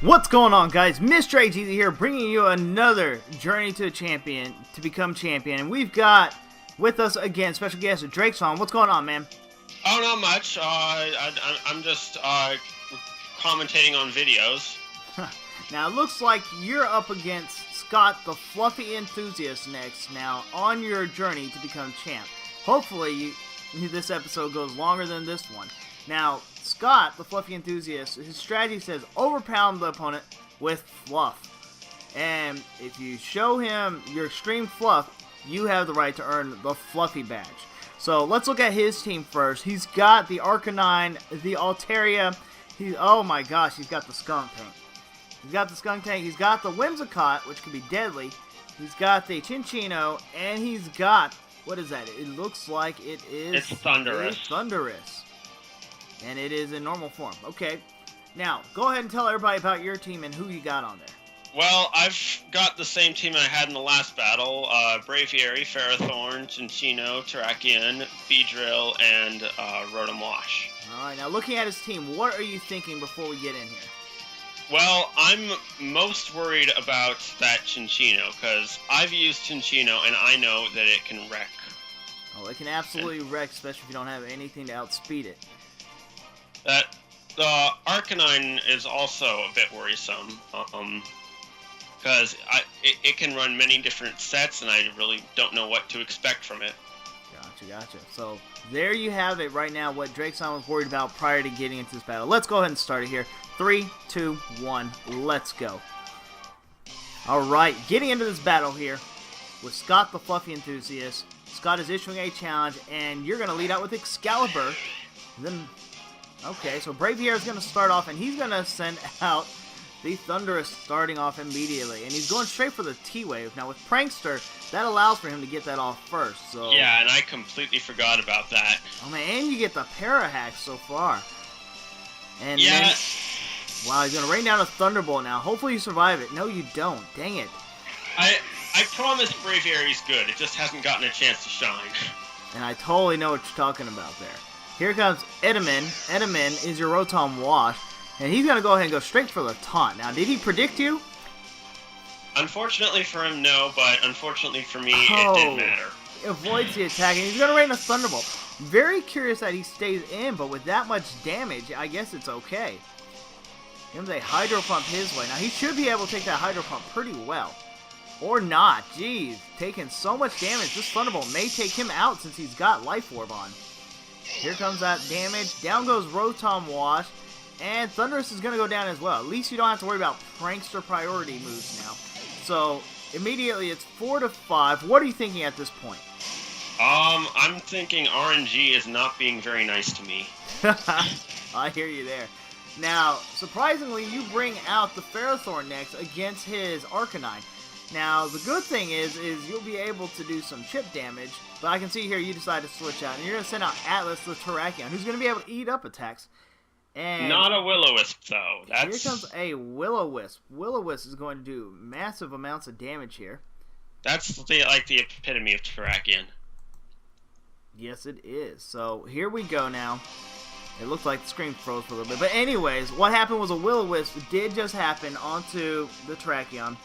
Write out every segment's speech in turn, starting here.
What's going on, guys? Mr. Draexzhan here, bringing you another journey to become champion. And we've got with us again special guest Draexzhan. What's going on, man? Oh, not much. I'm just commentating on videos. Now it looks like you're up against Scott, the fluffy enthusiast, next. Now on your journey to become champ. Hopefully, this episode goes longer than this one. Now, Scott, the fluffy enthusiast, his strategy says overpound the opponent with fluff. And if you show him your extreme fluff, you have the right to earn the fluffy badge. So let's look at his team first. He's got the Arcanine, the Altaria. Oh my gosh, he's got the Skunk Tank. He's got the Skunk Tank. He's got the Whimsicott, which can be deadly. He's got the Chinchino, and he's got, what is that? It looks like it is... It's Thundurus. It's Thundurus. And it is in normal form. Okay. Now, go ahead and tell everybody about your team and who you got on there. Well, I've got the same team I had in the last battle. Braviary, Ferrothorn, Chinchino, Draexzhan, Beedrill, and Rotom Wash. Alright, now looking at his team, what are you thinking before we get in here? Well, I'm most worried about that Chinchino, because I've used Chinchino, and I know that it can wreck. Oh, it can absolutely wreck, especially if you don't have anything to outspeed it. That the Arcanine is also a bit worrisome, because it can run many different sets, and I really don't know what to expect from it. Gotcha. So there you have it right now, what Draexzhan was worried about prior to getting into this battle. Let's go ahead and start it here. 3, 2, 1, let's go. Alright, getting into this battle here with Scott the Fluffy Enthusiast. Scott is issuing a challenge, and you're going to lead out with Excalibur. Then... Okay, so Braviary is going to start off, and he's going to send out the Thundurus starting off immediately. And he's going straight for the T-Wave. Now, with Prankster, that allows for him to get that off first. So yeah, and I completely forgot about that. Oh, man, and you get the Parahack so far. And yeah. Then, wow, he's going to rain down a Thunderbolt now. Hopefully you survive it. No, you don't. Dang it. I promise Braviary's good. It just hasn't gotten a chance to shine. And I totally know what you're talking about there. Here comes Edaman. Edaman is your Rotom Wash, and he's going to go ahead and go straight for the taunt. Now, did he predict you? Unfortunately for him, no, but unfortunately for me, it didn't matter. He avoids the attack, and he's going to rain a Thunderbolt. Very curious that he stays in, but with that much damage, I guess it's okay. Gives a Hydro Pump his way. Now, he should be able to take that Hydro Pump pretty well. Or not. Jeez, taking so much damage. This Thunderbolt may take him out since he's got Life Orb on. Here comes that damage. Down goes Rotom Wash. And Thundurus is going to go down as well. At least you don't have to worry about Prankster priority moves now. So, immediately it's 4 to 5. What are you thinking at this point? I'm thinking RNG is not being very nice to me. I hear you there. Now, surprisingly, you bring out the Ferrothorn next against his Arcanine. Now, the good thing is you'll be able to do some chip damage, but I can see here you decide to switch out, and you're going to send out Atlas the Terrakion, who's going to be able to eat up attacks. And not a Will-O-Wisp, though. Here comes a Will-O-Wisp. Will-O-Wisp is going to do massive amounts of damage here. That's like the epitome of Terrakion. Yes, it is. So, here we go now. It looks like the screen froze for a little bit. But anyways, what happened was a Will-O-Wisp did just happen onto the Terrakion.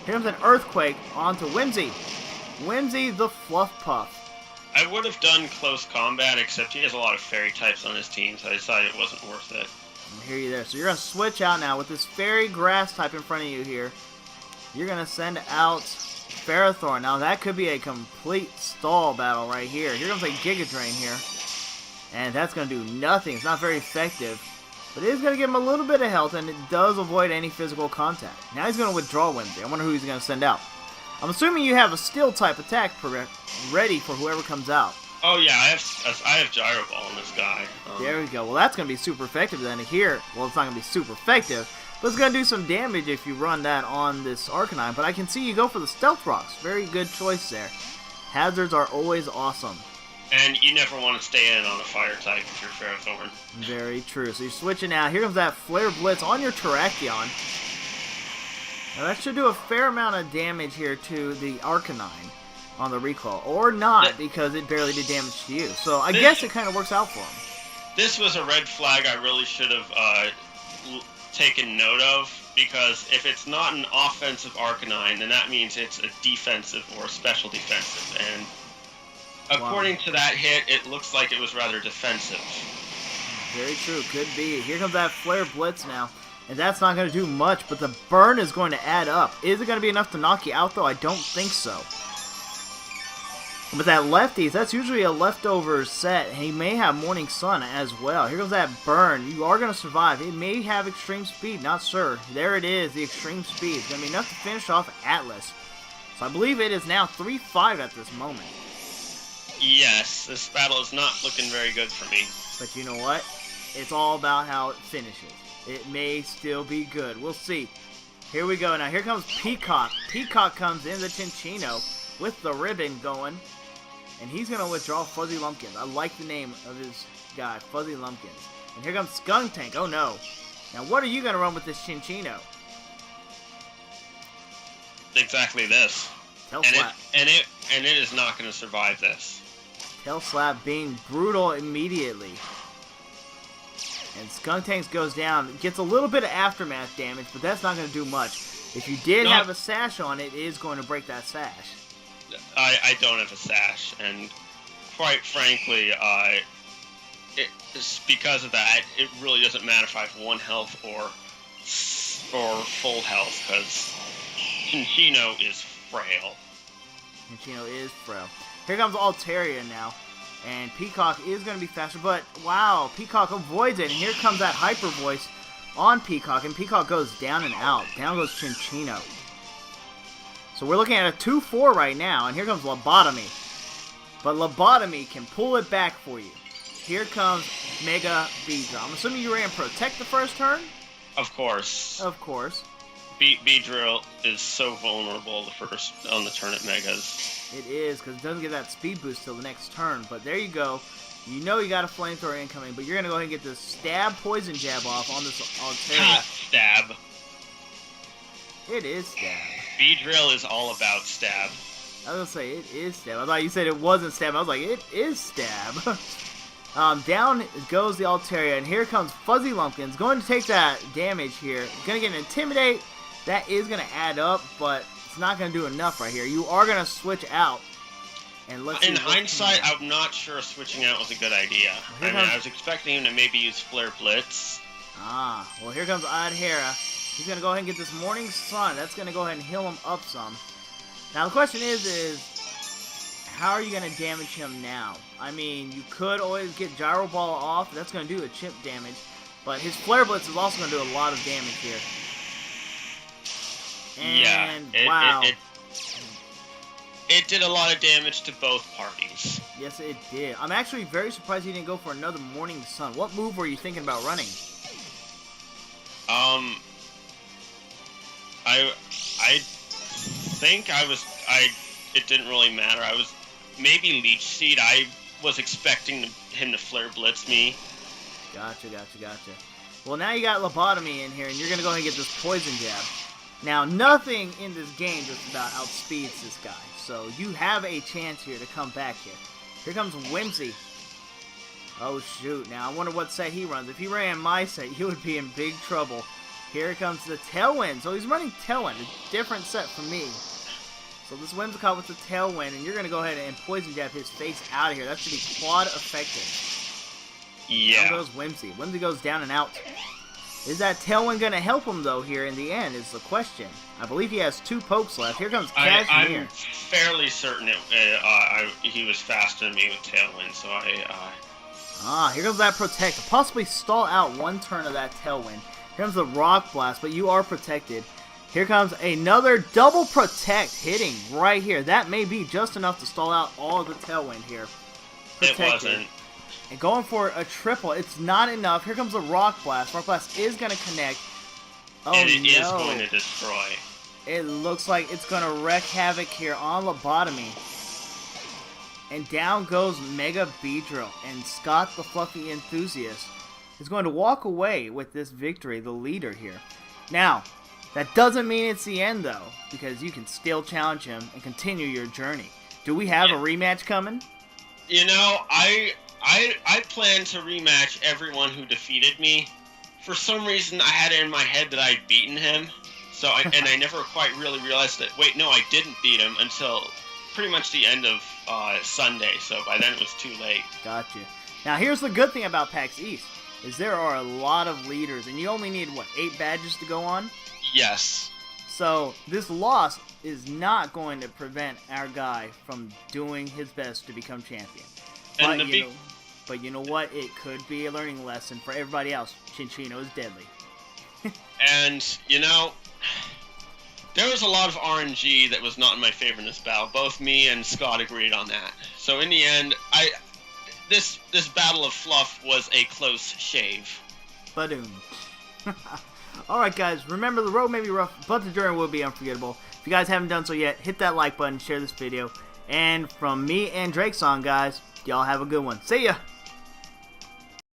Here comes an Earthquake onto Whimsy. Whimsy the Fluff Puff. I would have done close combat, except he has a lot of fairy types on his team, so I decided it wasn't worth it. I hear you there. So you're going to switch out now with this fairy grass type in front of you here. You're going to send out Ferrothorn. Now that could be a complete stall battle right here. Here comes a Giga Drain here. And that's going to do nothing. It's not very effective. But it is going to give him a little bit of health, and it does avoid any physical contact. Now he's going to withdraw Whimsy. I wonder who he's going to send out. I'm assuming you have a Steel-type attack ready for whoever comes out. Oh yeah, I have Gyro Ball on this guy. There we go. Well, that's going to be super effective then here. Well, it's not going to be super effective, but it's going to do some damage if you run that on this Arcanine. But I can see you go for the Stealth Rocks. Very good choice there. Hazards are always awesome. And you never want to stay in on a fire type if you're Ferrothorn. Very true. So you're switching out. Here comes that Flare Blitz on your Terrakion. Now that should do a fair amount of damage here to the Arcanine on the recall. Or not, because it barely did damage to you. So I guess it kind of works out for him. This was a red flag I really should have taken note of, because if it's not an offensive Arcanine, then that means it's a defensive or a special defensive. And according to that hit, it looks like it was rather defensive. Very true. Could be. Here comes that Flare Blitz now. And that's not going to do much, but the burn is going to add up. Is it going to be enough to knock you out, though? I don't think so. But that lefties, that's usually a leftover set. He may have Morning Sun as well. Here goes that burn. You are going to survive. It may have extreme speed, not sure. There it is, the extreme speed. It's going to be enough to finish off Atlas. So I believe it is now 3-5 at this moment. Yes, this battle is not looking very good for me. But you know what? It's all about how it finishes. It may still be good. We'll see. Here we go. Now here comes Peacock. Peacock comes in the Chinchino with the ribbon going. And he's going to withdraw Fuzzy Lumpkins. I like the name of his guy, Fuzzy Lumpkins. And here comes Skunk Tank. Oh no. Now what are you going to run with this Chinchino? Exactly this. Tail Slap. And it is not going to survive this. Tail Slap being brutal immediately. And Skunk Tanks goes down. Gets a little bit of aftermath damage, but that's not going to do much. If you did have a sash on it, it is going to break that sash. I don't have a sash, and quite frankly, it's because of that, it really doesn't matter if I have 1 health or full health, because Chinchino is frail. Chinchino is frail. Here comes Altaria now. And Peacock is going to be faster, but wow, Peacock avoids it. And here comes that Hyper Voice on Peacock, and Peacock goes down and out. Down goes Chinchino. So we're looking at a 2-4 right now, and here comes Lobotomy. But Lobotomy can pull it back for you. Here comes Mega Beedrill. I'm assuming you ran Protect the first turn? Of course. Of course. Beedrill is so vulnerable on the turn at Megas. It is, because it doesn't get that speed boost till the next turn. But there you go. You know you got a Flamethrower incoming, but you're going to go ahead and get this Stab Poison Jab off on this Altaria. Stab. It is Stab. Beedrill is all about Stab. I was going to say, it is Stab. I thought you said it wasn't Stab. I was like, it is Stab. Down goes the Altaria, and here comes Fuzzy Lumpkins. Going to take that damage here. Going to get an Intimidate. That is going to add up, but it's not going to do enough right here. You are going to switch out. And let's In hindsight, I'm not sure switching out was a good idea. I was expecting him to maybe use Flare Blitz. Well, here comes Adhera. He's going to go ahead and get this Morning Sun. That's going to go ahead and heal him up some. Now, the question is how are you going to damage him now? I mean, you could always get Gyro Ball off. That's going to do a chip damage. But his Flare Blitz is also going to do a lot of damage here. And, wow. It did a lot of damage to both parties. Yes, it did. I'm actually very surprised he didn't go for another Morning Sun. What move were you thinking about running? I think it didn't really matter. I was maybe Leech Seed. I was expecting him to Flare Blitz me. Gotcha. Well, now you got Lobotomy in here, and you're going to go ahead and get this Poison Jab. Now, nothing in this game just about outspeeds this guy, so you have a chance here to come back here. Here comes Whimsy. Oh, shoot. Now, I wonder what set he runs. If he ran my set, he would be in big trouble. Here comes the Tailwind. So he's running Tailwind, a different set from me. So this Whimsicott with the Tailwind, and you're going to go ahead and Poison Jab his face out of here. That should be quad effective. Yeah. Down goes Whimsy. Whimsy goes down and out. Is that Tailwind going to help him, though, here in the end, is the question. I believe he has 2 pokes left. Here comes Cashmere. I'm fairly certain he was faster than me with Tailwind, so here comes that Protect. Possibly stall out 1 turn of that Tailwind. Here comes the Rock Blast, but you are protected. Here comes another double Protect hitting right here. That may be just enough to stall out all of the Tailwind here. Protected. It wasn't. And going for a triple, it's not enough. Here comes the Rock Blast. Rock Blast is going to connect. Oh, and it is going to destroy. It looks like it's going to wreak havoc here on Lobotomy. And down goes Mega Beedrill. And Scott the Fluffy Enthusiast is going to walk away with this victory, the leader here. Now, that doesn't mean it's the end, though, because you can still challenge him and continue your journey. Do we have a rematch coming? You know, I plan to rematch everyone who defeated me for some reason, I had it in my head that I'd beaten him. So, and I never quite really realized that, wait, no, I didn't beat him until pretty much the end of Sunday. So by then it was too late. Gotcha. Now, here's the good thing about PAX East, is there are a lot of leaders, and you only need, what, 8 badges to go on? Yes. So, this loss is not going to prevent our guy from doing his best to become champion. And But you know what? It could be a learning lesson for everybody else. Chinchino is deadly. And, you know, there was a lot of RNG that was not in my favor in this battle. Both me and Scott agreed on that. So in the end, this battle of fluff was a close shave. Badoom. Alright guys, remember the road may be rough, but the journey will be unforgettable. If you guys haven't done so yet, hit that like button, share this video. And from me and Draexzhan, guys, y'all have a good one. See ya!